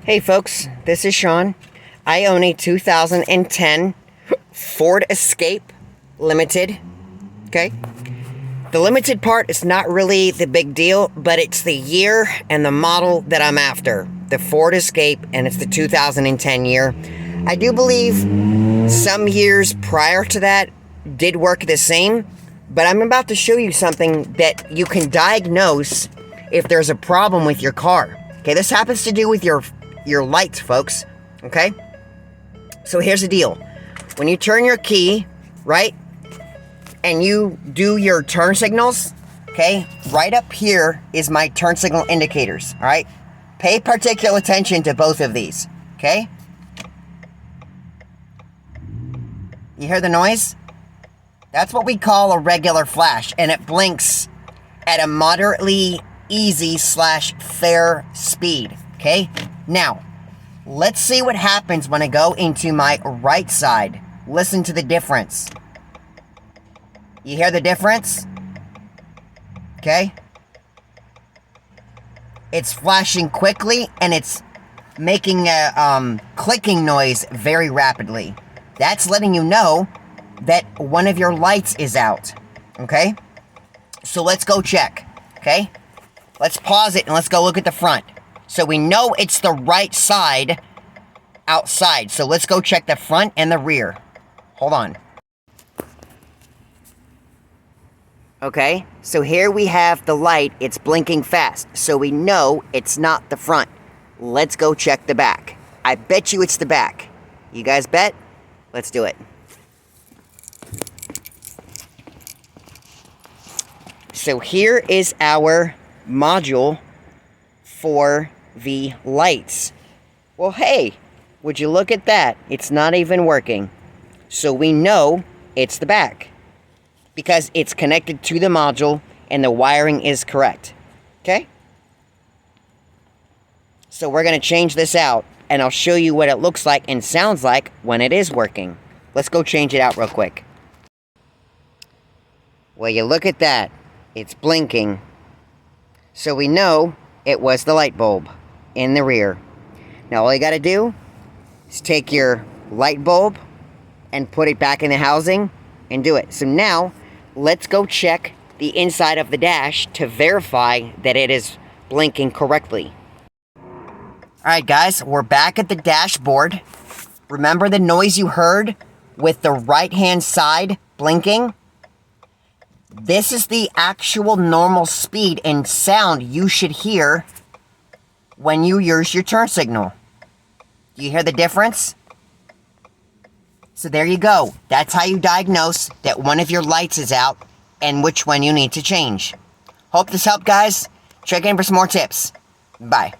Hey folks, this is Sean. I own a 2010 Ford Escape Limited, okay? The limited part is not really the big deal, but it's the year and the model that I'm after. The Ford Escape, and it's the 2010 year. I do believe some years prior to that did work the same, but I'm about to show you something that you can diagnose if there's a problem with your car. Okay, this happens to do with your lights, folks, okay? So here's the deal. When you turn your key, right, and you do your turn signals, okay, right up here is my turn signal indicators, all right? Pay particular attention to both of these, okay? You hear the noise? That's what we call a regular flash, and it blinks at a moderately easy / fair speed, okay? Now, let's see what happens when I go into my right side. Listen to the difference. You hear the difference? Okay? It's flashing quickly, and it's making a clicking noise very rapidly. That's letting you know that one of your lights is out, okay? So let's go check, okay? Let's pause it and let's go look at the front. So we know it's the right side outside. So let's go check the front and the rear. Hold on. Okay, so here we have the light. It's blinking fast. So we know it's not the front. Let's go check the back. I bet you it's the back. You guys bet? Let's do it. So here is our module for the lights. Well, hey, would you look at that? It's not even working. So we know it's the back because it's connected to the module and the wiring is correct. Okay? So we're going to change this out and I'll show you what it looks like and sounds like when it is working. Let's go change it out real quick. Well, you look at that. It's blinking. So we know it was the light bulb in the rear. Now all you gotta do is take your light bulb and put it back in the housing and do it. So now let's go check the inside of the dash to verify that it is blinking correctly. Alright guys, we're back at the dashboard. Remember the noise you heard with the right hand side blinking? This is the actual normal speed and sound you should hear when you use your turn signal. Do you hear the difference? So there you go. That's how you diagnose that one of your lights is out and which one you need to change. Hope this helped, guys. Check in for some more tips. Bye.